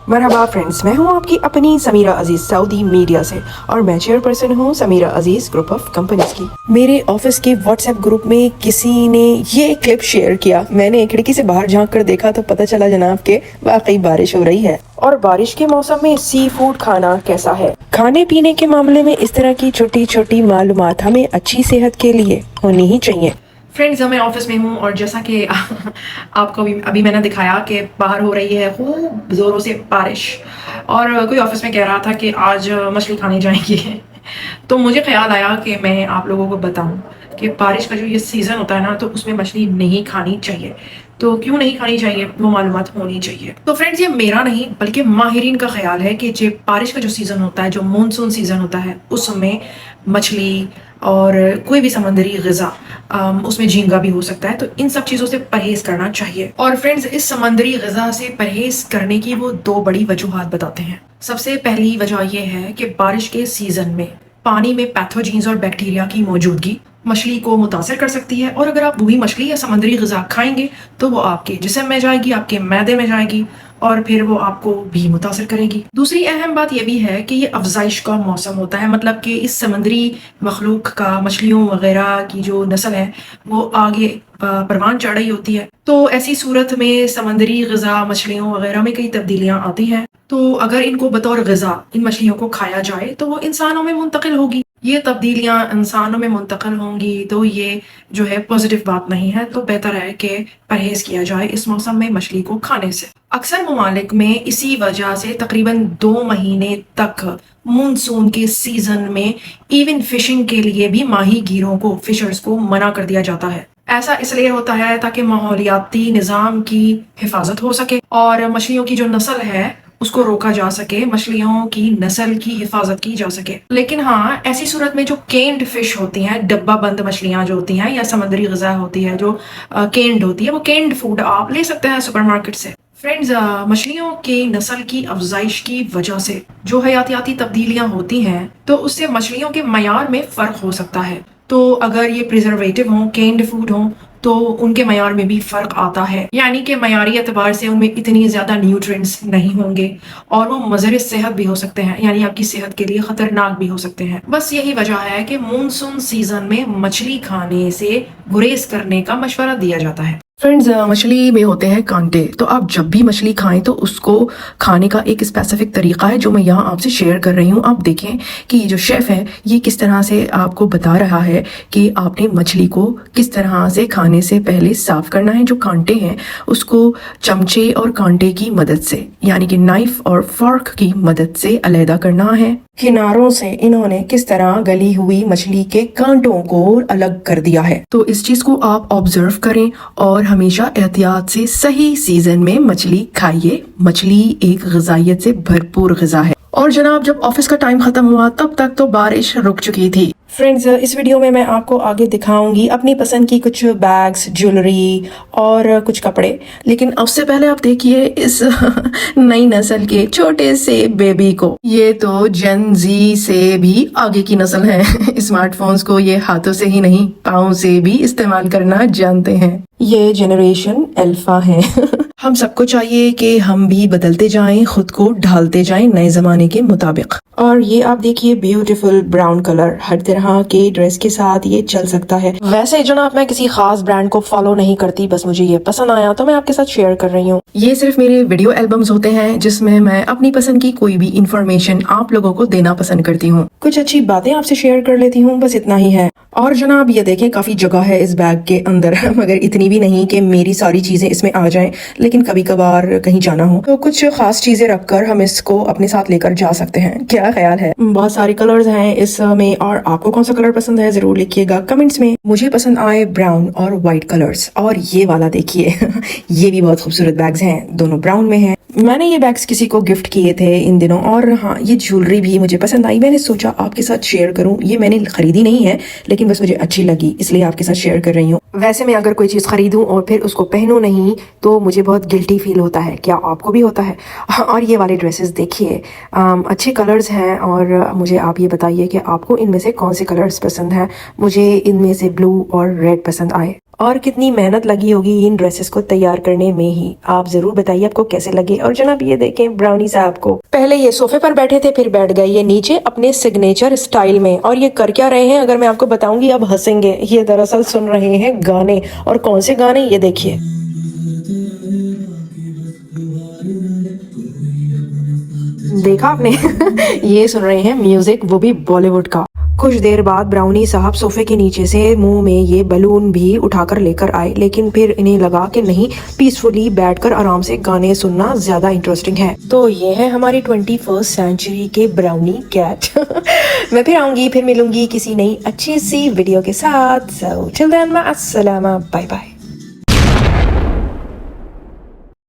मरहबा friends, मैं हूं आपकी अपनी समीरा अजीज सऊदी मीडिया से और मैं चेयरपर्सन हूं समीरा अजीज ग्रुप ऑफ कंपनीज की। मेरे ऑफिस के व्हाट्सएप ग्रुप में किसी ने ये क्लिप शेयर किया। मैंने खिड़की से बाहर झांक कर देखा तो पता चला जनाब के वाकई बारिश हो रही है। और बारिश के मौसम में सी फूड खाना कैसा है? खाने पीने के मामले में इस तरह की छोटी छोटी मालूमात हमें अच्छी सेहत के लिए होनी ही चाहिए। फ्रेंड्स, मैं ऑफिस में हूँ और जैसा कि आपको अभी मैंने दिखाया कि बाहर हो रही है खूब ज़ोरों से बारिश, और कोई ऑफिस में कह रहा था कि आज मछली खाने जाएंगे तो मुझे ख्याल आया कि मैं आप लोगों को बताऊं कि बारिश का जो ये सीज़न होता है ना, तो उसमें मछली नहीं खानी चाहिए। तो क्यों नहीं खानी चाहिए, वो मालूमात होनी चाहिए। तो फ्रेंड्स, ये मेरा नहीं बल्कि माहिरीन का ख्याल है कि जो बारिश का जो सीज़न होता है, जो मानसून सीज़न होता है, उस समय मछली और कोई भी समंदरी ग़िज़ा, उसमें झींगा भी हो सकता है, तो इन सब चीज़ों से परहेज़ करना चाहिए। और फ्रेंड्स, इस समंदरी ग़िज़ा से परहेज़ करने की वो दो बड़ी वजूहात बताते हैं। सबसे पहली वजह यह है कि बारिश के सीज़न में पानी में पैथोजेंस और बैक्टीरिया की मौजूदगी मछली को मुतासर कर सकती है, और अगर आप वही मछली या समंदरी ग़िज़ा खाएंगे तो वो आपके जिस्म में जाएगी, आपके मैदे में जाएगी और फिर वो आपको भी मुतासर करेगी। दूसरी अहम बात यह भी है कि ये अफजाइश का मौसम होता है, मतलब कि इस समंदरी मखलूक का, मछलियों वगैरह की जो नस्ल है वो आगे परवान चढ़ रही होती है। तो ऐसी सूरत में समंदरी ग़िज़ा, मछलियों वगैरह में कई तब्दीलियाँ आती हैं। तो अगर इनको बतौर ग़िज़ा इन मछलियों को खाया जाए तो वो इंसानों में मुंतकिल होगी। ये तब्दीलियाँ इंसानों में मुंतकिल होंगी तो ये जो है पॉजिटिव बात नहीं है। तो बेहतर है कि परहेज़ किया जाए इस मौसम में मछली को खाने से। अक्सर ममालिक में इसी वजह से तकरीबन 2 महीने तक मानसून के सीज़न में इवन फिशिंग के लिए भी माही गिरों को, फिशर्स को मना कर दिया जाता है। ऐसा इसलिए होता है ताकि माहौलियाती निज़ाम की हिफाजत हो सके और मछलियों की जो नस्ल है उसको रोका जा सके, मछलियों की नस्ल की हिफाजत की जा सके। लेकिन हाँ, ऐसी सूरत में जो केन्ड फिश होती हैं, डब्बा बंद मछलियाँ जो होती हैं, या समंदरी ग़िज़ा होती है जो केन्ड होती है, वो केन्ड फूड आप ले सकते हैं सुपरमार्केट से। फ्रेंड्स, मछलियों की नस्ल की अफजाइश की वजह से जो हयातियाती तब्दीलियाँ होती हैं, तो उससे मछलियों के मयार में फ़र्क हो सकता है। तो अगर ये प्रिजर्वेटिव हों, केन्ड फूड हों, तो उनके मयार में भी फ़र्क आता है, यानी कि मयारी एतबार से उनमें इतनी ज़्यादा न्यूट्रिएंट्स नहीं होंगे और वो मज़र सेहत भी हो सकते हैं, यानी आपकी सेहत के लिए ख़तरनाक भी हो सकते हैं। बस यही वजह है कि मानसून सीज़न में मछली खाने से गुरेज करने का मशवरा दिया जाता है। फ्रेंड्स, मछली में होते हैं कांटे, तो आप जब भी मछली खाएं तो उसको खाने का एक स्पेसिफिक तरीका है जो मैं यहाँ आपसे शेयर कर रही हूँ। आप देखें कि ये जो शेफ़ है ये किस तरह से आपको बता रहा है कि आपने मछली को किस तरह से खाने से पहले साफ़ करना है। जो कांटे हैं उसको चमचे और कांटे की मदद से, यानी कि नाइफ और फॉर्क की मदद से अलहदा करना है। किनारों से इन्होंने किस तरह गली हुई मछली के कांटों को अलग कर दिया है। तो इस चीज़ को आप ऑब्जर्व करें और हमेशा एहतियात से सही सीजन में मछली खाइए। मछली एक ग़िज़ाइयत से भरपूर ग़िज़ा है। और जनाब, जब ऑफिस का टाइम खत्म हुआ तब तक तो बारिश रुक चुकी थी। फ्रेंड्स, इस वीडियो में मैं आपको आगे दिखाऊंगी अपनी पसंद की कुछ बैग्स, ज्वेलरी और कुछ कपड़े। लेकिन उससे पहले आप देखिए इस नई नस्ल के छोटे से बेबी को। ये तो जेन जी से भी आगे की नस्ल है। स्मार्टफोन्स को ये हाथों से ही नहीं, पाँव से भी इस्तेमाल करना जानते हैं। ये जनरेशन अल्फा है। हम सबको चाहिए कि हम भी बदलते जाएं, खुद को ढालते जाएं नए जमाने के मुताबिक। और ये आप देखिए ब्यूटीफुल ब्राउन कलर, हर तरह के ड्रेस के साथ ये चल सकता है। वैसे जनाब, मैं किसी खास ब्रांड को फॉलो नहीं करती, बस मुझे ये पसंद आया तो मैं आपके साथ शेयर कर रही हूँ। ये सिर्फ मेरे वीडियो एल्बम्स होते हैं जिसमें मैं अपनी पसंद की कोई भी इंफॉर्मेशन आप लोगों को देना पसंद करती हूँ। कुछ अच्छी बातें आपसे शेयर कर लेती हूँ, बस इतना ही है। और जनाब, ये देखें काफी जगह है इस बैग के अंदर मगर इतनी भी नहीं कि मेरी सारी चीजें इसमें आ जाएं, लेकिन कभी कभार कहीं जाना हो तो कुछ खास चीजें रखकर हम इसको अपने साथ लेकर जा सकते हैं। क्या ख्याल है? बहुत सारे कलर्स हैं इसमें, और आपको कौन सा कलर पसंद है जरूर लिखिएगा कमेंट्स में। मुझे पसंद आए ब्राउन और व्हाइट कलर्स। और ये वाला देखिए ये भी बहुत खूबसूरत बैग्स हैं, दोनों ब्राउन में हैं। मैंने ये बैग्स किसी को गिफ्ट किए थे इन दिनों। और हाँ, ये ज्वेलरी भी मुझे पसंद आई, मैंने सोचा आपके साथ शेयर करूं। ये मैंने खरीदी नहीं है लेकिन बस मुझे अच्छी लगी इसलिए आपके साथ शेयर कर रही हूँ। वैसे मैं अगर कोई चीज़ खरीदूं और फिर उसको पहनूं नहीं तो मुझे बहुत गिल्टी फील होता है। क्या आपको भी होता है? और ये वाले ड्रेसेस देखिए, अच्छे कलर्स हैं और मुझे आप ये बताइए कि आपको इनमें से कौन से कलर्स पसंद हैं। मुझे इनमें से ब्लू और रेड पसंद आए। और कितनी मेहनत लगी होगी इन ड्रेसेस को तैयार करने में ही। आप जरूर बताइए आपको कैसे लगे। और जनाब ये देखें ब्राउनी साहब को, पहले ये सोफे पर बैठे थे, फिर बैठ गए ये नीचे अपने सिग्नेचर स्टाइल में। और ये कर क्या रहे हैं अगर मैं आपको बताऊंगी आप हंसेंगे। ये दरअसल सुन रहे हैं गाने। और कौन से गाने, ये देखिए। देखा आपने ये सुन रहे हैं म्यूजिक, वो भी बॉलीवुड का। कुछ देर बाद ब्राउनी साहब सोफे के नीचे से मुंह में ये बलून भी उठाकर लेकर आए, लेकिन फिर इन्हें लगा कि नहीं, पीसफुली बैठकर आराम से गाने सुनना ज्यादा इंटरेस्टिंग है। तो ये है हमारी 21st सेंचुरी के ब्राउनी कैट। मैं फिर आऊंगी, फिर मिलूंगी किसी नई अच्छी सी वीडियो के साथ। सो टिल देन, अस्सलाम, बाय बाय।